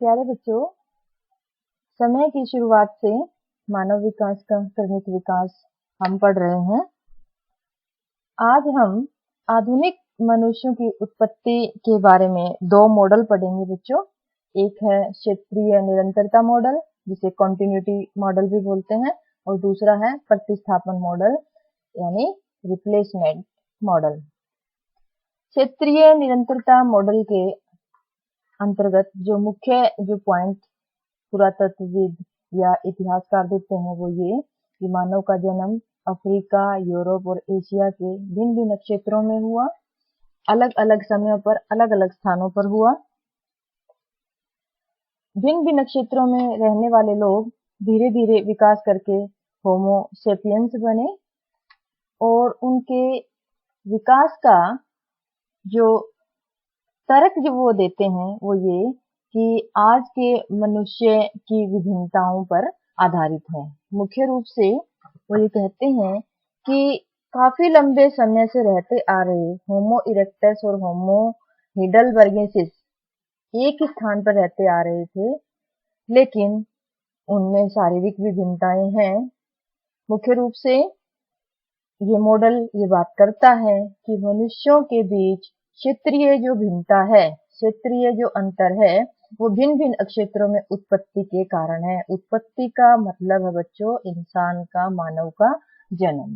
प्यारे बच्चों, समय की शुरुआत से मानव विकास का क्रमिक विकास हम पढ़ रहे हैं। आज हम आधुनिक मनुष्यों की उत्पत्ति के बारे में दो मॉडल पढ़ेंगे बच्चों। एक है क्षेत्रीय निरंतरता मॉडल, जिसे कॉन्टिन्यूटी मॉडल भी बोलते हैं, और दूसरा है प्रतिस्थापन मॉडल यानी रिप्लेसमेंट मॉडल। क्षेत्रीय निरंतरता मॉडल के अंतर्गत जो पॉइंट पुरातत्वविद या इतिहासकार देते हैं वो ये कि मानव का जन्म अफ्रीका, यूरोप और एशिया के भिन्न भिन्न क्षेत्रों में हुआ, अलग अलग समय पर अलग अलग स्थानों पर हुआ। भिन्न भिन्न क्षेत्रों में रहने वाले लोग धीरे धीरे विकास करके होमो सेपियंस बने, और उनके विकास का जो तर्क जो वो देते हैं वो ये कि आज के मनुष्य की विभिन्नताओं पर आधारित है। मुख्य रूप से वो ये कहते हैं कि काफी लंबे समय से रहते आ रहे होमो इरेक्टस और होमो हिडलबर्गेंसिस एक ही स्थान पर रहते आ रहे थे, लेकिन उनमें शारीरिक विभिन्नताएं हैं। मुख्य रूप से ये मॉडल ये बात करता है कि मनुष्यों के बीच क्षेत्रीय जो भिन्नता है, क्षेत्रीय जो अंतर है, वो भिन्न भिन्न क्षेत्रों में उत्पत्ति के कारण है। उत्पत्ति का मतलब है बच्चों इंसान का, मानव का जन्म।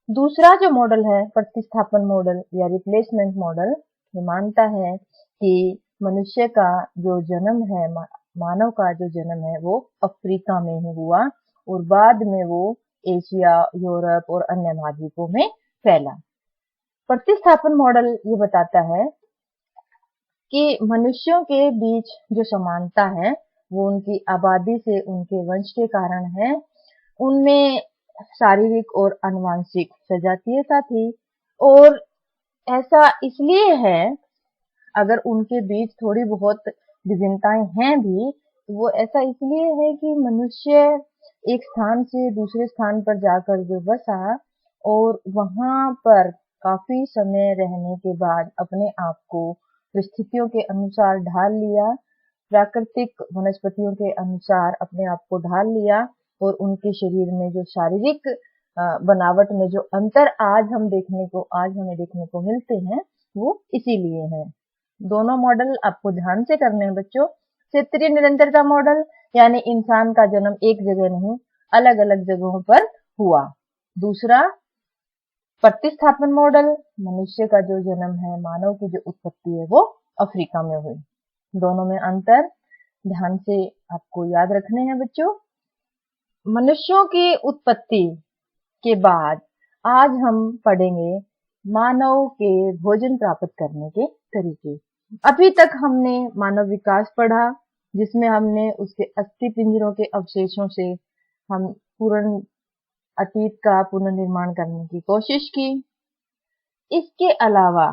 दूसरा जो मॉडल है प्रतिस्थापन मॉडल या रिप्लेसमेंट मॉडल, ये मानता है कि मनुष्य का जो जन्म है, मानव का जो जन्म है वो अफ्रीका में ही हुआ और बाद में वो एशिया, यूरोप और अन्य महाद्वीपों में फैला। प्रतिस्थापन मॉडल ये बताता है कि मनुष्यों के बीच जो समानता है वो उनकी आबादी से, उनके वंश के कारण है। उनमें शारीरिक और आनुवंशिक सजातीयता थी, और ऐसा इसलिए है, अगर उनके बीच थोड़ी बहुत विभिन्नताएं हैं भी, वो ऐसा इसलिए है कि मनुष्य एक स्थान से दूसरे स्थान पर जाकर जो बसा और वहां पर काफी समय रहने के बाद अपने आप को परिस्थितियों के अनुसार ढाल लिया, प्राकृतिक वनस्पतियों के अनुसार अपने आप को ढाल लिया, और उनके शरीर में जो शारीरिक बनावट में जो अंतर आज हमें देखने को मिलते हैं वो इसीलिए है। दोनों मॉडल आपको ध्यान से करने हैं बच्चों। क्षेत्रीय निरंतरता मॉडल यानी इंसान का जन्म एक जगह नहीं, अलग अलग जगहों पर हुआ। दूसरा प्रतिस्थापन मॉडल, मनुष्य का जो जन्म है, मानव की जो उत्पत्ति है वो अफ्रीका में हुई। दोनों में अंतर ध्यान से आपको याद रखने हैं बच्चों। मनुष्यों की उत्पत्ति के बाद आज हम पढ़ेंगे मानव के भोजन प्राप्त करने के तरीके। अभी तक हमने मानव विकास पढ़ा, जिसमें हमने उसके अस्थि पिंजरों के अवशेषों से हम पूर्ण अतीत का पुनर्निर्माण करने की कोशिश की। इसके अलावा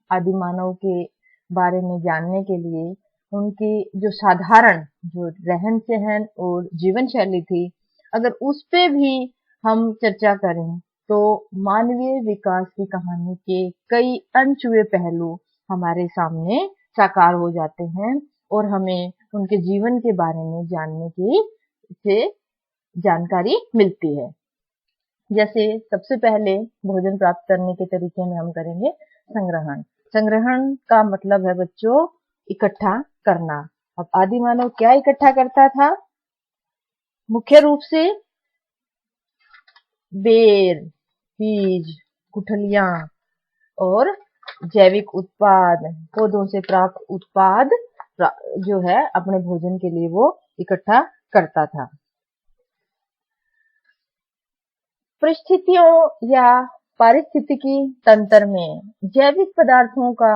आदिमानव के बारे में जानने के लिए उनकी जो साधारण जो रहन सहन और जीवन शैली थी, अगर उस पे भी हम चर्चा करें तो मानवीय विकास की कहानी के कई अनछुए पहलू हमारे सामने साकार हो जाते हैं और हमें उनके जीवन के बारे में जानने की से जानकारी मिलती है। जैसे सबसे पहले भोजन प्राप्त करने के तरीके में हम करेंगे संग्रहण। संग्रहण का मतलब है बच्चों इकट्ठा करना। अब आदिमानव क्या इकट्ठा करता था? मुख्य रूप से बेर, बीज, गुठलियां और जैविक उत्पाद, पौधों से प्राप्त उत्पाद जो है अपने भोजन के लिए वो इकट्ठा करता था। परिस्थितियों या पारिस्थितिकी तंत्र में जैविक पदार्थों का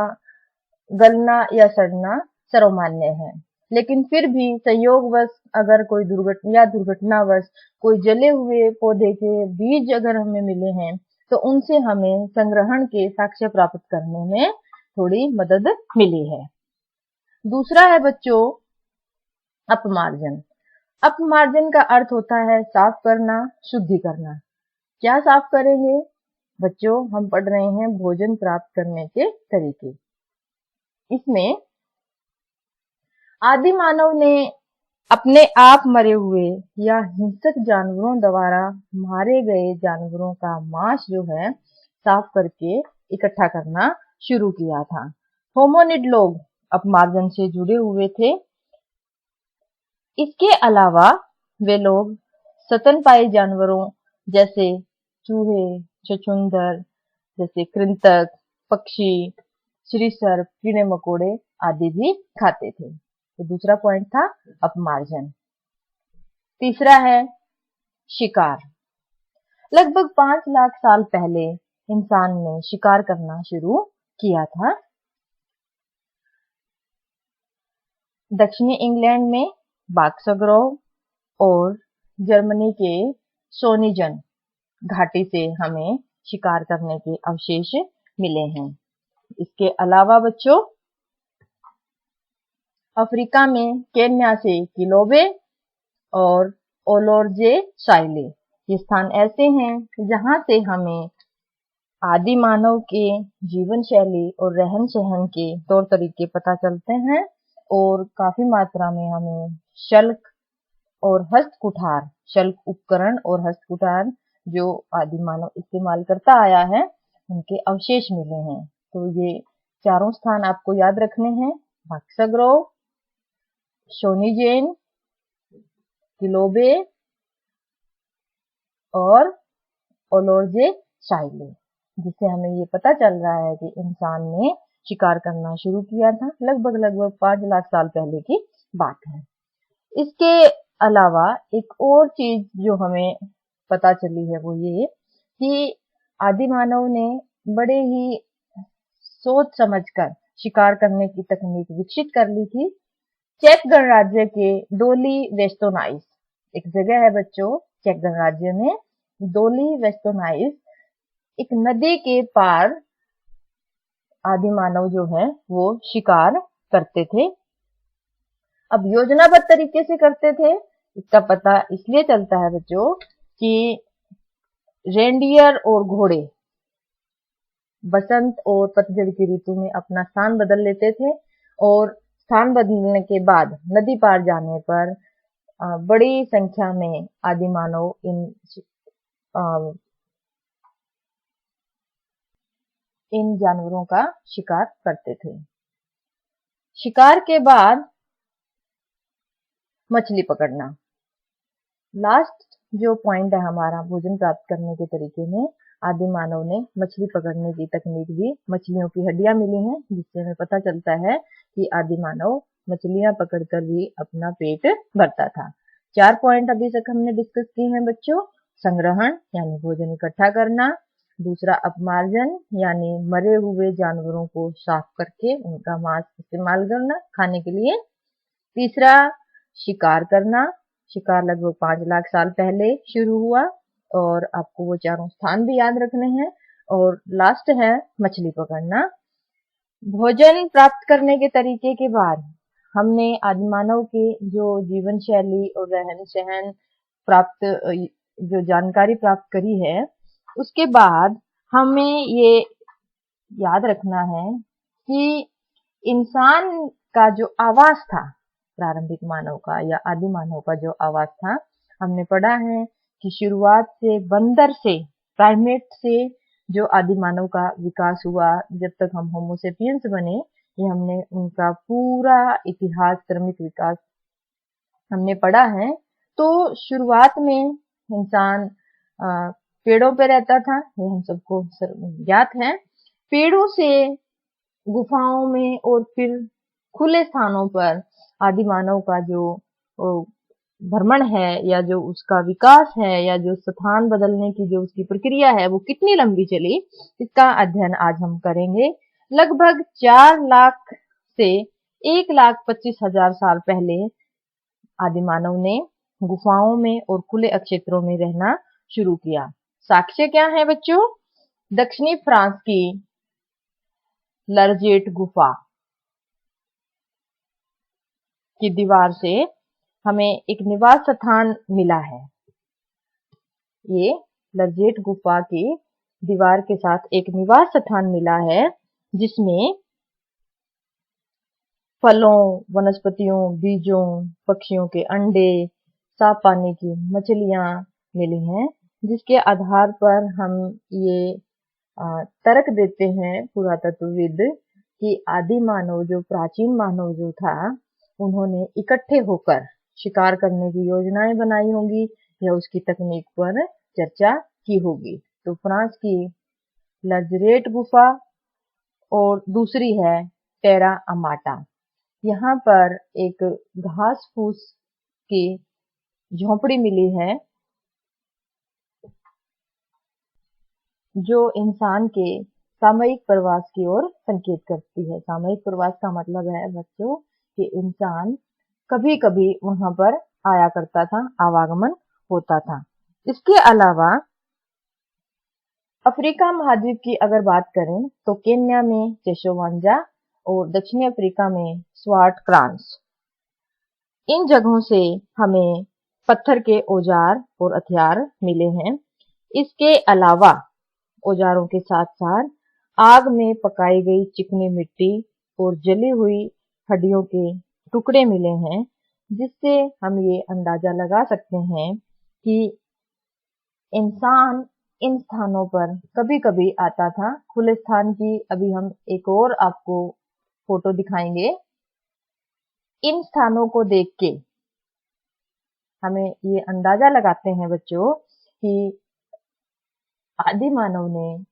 गलना या सड़ना सर्वमान्य है, लेकिन फिर भी संयोगवश अगर कोई दुर्घटनावश कोई जले हुए पौधे के बीज अगर हमें मिले हैं तो उनसे हमें संग्रहण के साक्ष्य प्राप्त करने में थोड़ी मदद मिली है। दूसरा है बच्चों अपमार्जन। अपमार्जन का अर्थ होता है साफ करना, शुद्धि करना। क्या साफ करेंगे बच्चों? हम पढ़ रहे हैं भोजन प्राप्त करने के तरीके। इसमें आदि मानव ने अपने आप मरे हुए या हिंसक जानवरों द्वारा मारे गए जानवरों का मांस जो है साफ करके इकट्ठा करना शुरू किया था। होमोनिड लोग अपमार्जन से जुड़े हुए थे। इसके अलावा वे लोग स्तनपायी जानवरों जैसे चूहे, छछूंदर, जैसे कृंतक, पक्षी, श्रीसर्प, कीड़े मकोड़े आदि भी खाते थे। तो दूसरा पॉइंट था अपमार्जन। तीसरा है शिकार। लगभग 5 लाख साल पहले इंसान ने शिकार करना शुरू किया था। दक्षिणी इंग्लैंड में बाक्सग्रोव और जर्मनी के सोनिजन घाटी से हमें शिकार करने के अवशेष मिले हैं। इसके अलावा बच्चों, अफ्रीका में केन्या से किलोबे और ओलोर्जे शाइले ये स्थान ऐसे हैं जहां से हमें आदि मानव के जीवन शैली और रहन सहन के तौर तरीके पता चलते हैं और काफी मात्रा में हमें शल्क और हस्तकुठार, शल्क उपकरण और हस्तकुठार जो आदि मानव इस्तेमाल करता आया है उनके अवशेष मिले हैं। तो ये चारों स्थान आपको याद रखने हैं: बाक्सग्रोव, सोनिजेन, किलोबे और ओलोर्जे शाइले, जिससे हमें ये पता चल रहा है कि इंसान ने शिकार करना शुरू किया था। लगभग 5 लाख साल पहले की बात है। इसके अलावा एक और चीज जो हमें पता चली है वो ये कि आदि मानव ने बड़े ही सोच समझकर शिकार करने की तकनीक विकसित कर ली थी। चेक गणराज्य के डोली वेस्टोनाइस एक जगह है बच्चों, चेक गणराज्य में डोली वेस्टोनाइस एक नदी के पार आदि मानव जो है वो शिकार करते थे। अब योजनाबद्ध तरीके से करते थे, इसका पता इसलिए चलता है बच्चों कि रेंडियर और घोड़े बसंत और पतझड़ की ऋतु में अपना स्थान बदल लेते थे और स्थान बदलने के बाद नदी पार जाने पर बड़ी संख्या में आदि मानव इन जानवरों का शिकार करते थे। शिकार के बाद मछली पकड़ना लास्ट जो पॉइंट है हमारा भोजन प्राप्त करने के तरीके में। आदि मानव ने मछली पकड़ने की तकनीक दी। मछलियों की हड्डियां मिली हैं जिससे हमें पता चलता है कि आदि मानव मछलियां पकड़कर भी अपना पेट भरता था। 4 पॉइंट अभी तक हमने डिस्कस किए हैं बच्चों। संग्रहण यानी भोजन इकट्ठा करना, दूसरा अपमार्जन यानी मरे हुए जानवरों को साफ करके उनका मांस इस्तेमाल करना खाने के लिए, तीसरा शिकार करना, शिकार लगभग 5 लाख साल पहले शुरू हुआ और आपको वो चारों स्थान भी याद रखने हैं, और लास्ट है मछली पकड़ना। भोजन प्राप्त करने के तरीके के बाद हमने आदि मानव के जो जीवन शैली और रहन सहन प्राप्त जो जानकारी प्राप्त करी है, उसके बाद हमें ये याद रखना है कि इंसान का जो आवास था, प्रारंभिक मानव का या आदि मानव का जो आवास था, हमने पढ़ा है कि शुरुआत से बंदर से, प्राइमेट से जो आदि मानव का विकास हुआ जब तक हम होमो सेपियंस बने, ये हमने उनका पूरा इतिहास, क्रमिक विकास हमने पढ़ा है। तो शुरुआत में इंसान पेड़ों पे रहता था, ये हम सबको ज्ञात है। पेड़ों से गुफाओं में और फिर खुले स्थानों पर आदि मानव का जो भ्रमण है या जो उसका विकास है या जो स्थान बदलने की जो उसकी प्रक्रिया है वो कितनी लंबी चली, इसका अध्ययन आज हम करेंगे। लगभग 4 लाख से 1,25,000 साल पहले आदि मानव ने गुफाओं में और खुले क्षेत्रों में रहना शुरू किया। साक्ष्य क्या है बच्चों? दक्षिणी फ्रांस की लरजेट गुफा की दीवार से हमें एक निवास स्थान मिला है। ये लरजेट गुफा की दीवार के साथ एक निवास स्थान मिला है जिसमें फलों, वनस्पतियों, बीजों, पक्षियों के अंडे, साफ पानी की मछलियां मिली हैं, जिसके आधार पर हम ये तर्क देते हैं पुरातत्वविद कि आदि मानव जो प्राचीन मानव जो था, उन्होंने इकट्ठे होकर शिकार करने की योजनाएं बनाई होंगी या उसकी तकनीक पर चर्चा की होगी। तो फ्रांस की लजरेट गुफा और दूसरी है टेरा अमाटा। यहाँ पर एक घास फूस की झोपड़ी मिली है जो इंसान के सामयिक प्रवास की ओर संकेत करती है। सामयिक प्रवास का मतलब है बच्चों कि इंसान कभी कभी वहां पर आया करता था, आवागमन होता था। इसके अलावा अफ्रीका महाद्वीप की अगर बात करें तो केन्या में चेशोवांजा और दक्षिणी अफ्रीका में स्वाट क्रांस, इन जगहों से हमें पत्थर के औजार और हथियार मिले हैं। इसके अलावा औजारों के साथ साथ आग में पकाई गई चिकनी मिट्टी और जली हुई हड्डियों के टुकड़े मिले हैं, जिससे हम ये अंदाजा लगा सकते हैं कि इंसान इन स्थानों पर कभी कभी आता था। खुले स्थान की अभी हम एक और आपको फोटो दिखाएंगे। इन स्थानों को देख के हमें ये अंदाजा लगाते हैं बच्चों कि आदि मानव ने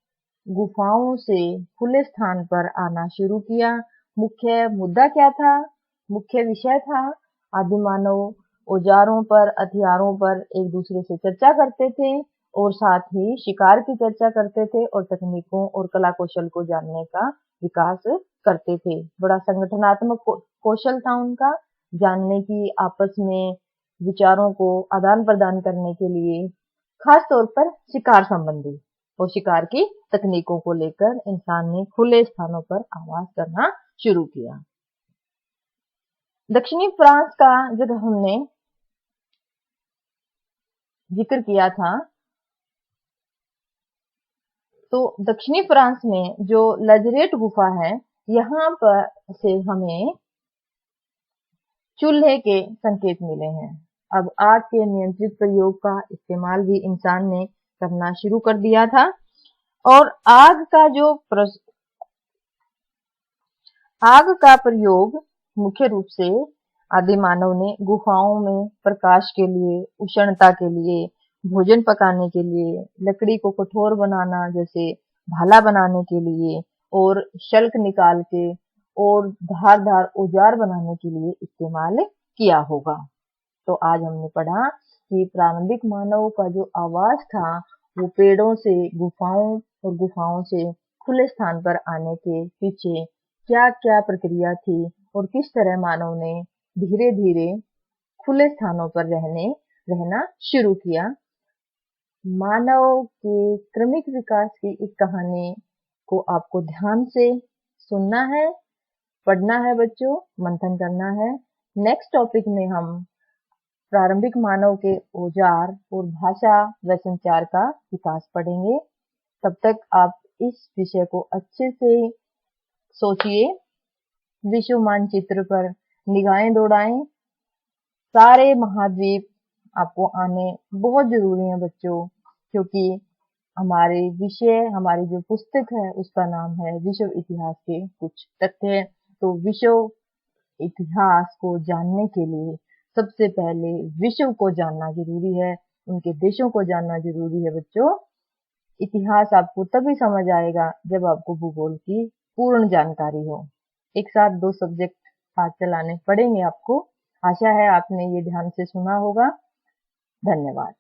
गुफाओं से खुले स्थान पर आना शुरू किया। मुख्य मुद्दा क्या था? मुख्य विषय था आदि मानव औजारों पर, हथियारों पर एक दूसरे से चर्चा करते थे और साथ ही शिकार की चर्चा करते थे और तकनीकों और कला कौशल को जानने का विकास करते थे। बड़ा संगठनात्मक कौशल था उनका, जानने की, आपस में विचारों को आदान प्रदान करने के लिए, खास तौर पर शिकार संबंधी और शिकार की तकनीकों को लेकर इंसान ने खुले स्थानों पर आवास करना शुरू किया। दक्षिणी फ्रांस का जब हमने जिक्र किया था, तो दक्षिणी फ्रांस में जो लजरेट गुफा है, यहाँ पर से हमें चूल्हे के संकेत मिले हैं। अब आग के नियंत्रित प्रयोग का इस्तेमाल भी इंसान ने करना शुरू कर दिया था और आग का प्रयोग मुख्य रूप से आदि मानव ने गुफाओं में प्रकाश के लिए, उष्णता के लिए, भोजन पकाने के लिए, लकड़ी को कठोर बनाना जैसे भाला बनाने के लिए और शल्क निकाल के और धारदार औजार बनाने के लिए इस्तेमाल किया होगा। तो आज हमने पढ़ा कि प्रारंभिक मानव का जो आवास था वो पेड़ों से गुफाओं और गुफाओं से खुले स्थान पर आने के पीछे क्या क्या प्रक्रिया थी और किस तरह मानव ने धीरे धीरे खुले स्थानों पर रहना शुरू किया। मानव के क्रमिक विकास की इस कहानी को आपको ध्यान से सुनना है, पढ़ना है बच्चों, मंथन करना है। नेक्स्ट टॉपिक में हम प्रारंभिक मानव के औजार और भाषा व संचार का विकास पढ़ेंगे। तब तक आप इस विषय को अच्छे से सोचिए, विश्व मानचित्र पर निगाहें दौड़ाएं। सारे महाद्वीप आपको आने बहुत जरूरी है बच्चों, क्योंकि हमारी जो पुस्तक है उसका नाम है विश्व इतिहास के कुछ तथ्य। तो विश्व इतिहास को जानने के लिए सबसे पहले विश्व को जानना जरूरी है, उनके देशों को जानना जरूरी है बच्चों। इतिहास आपको तभी समझ आएगा जब आपको भूगोल की पूर्ण जानकारी हो। एक साथ 2 सब्जेक्ट हाथ चलाने पड़ेंगे आपको। आशा है आपने ये ध्यान से सुना होगा। धन्यवाद।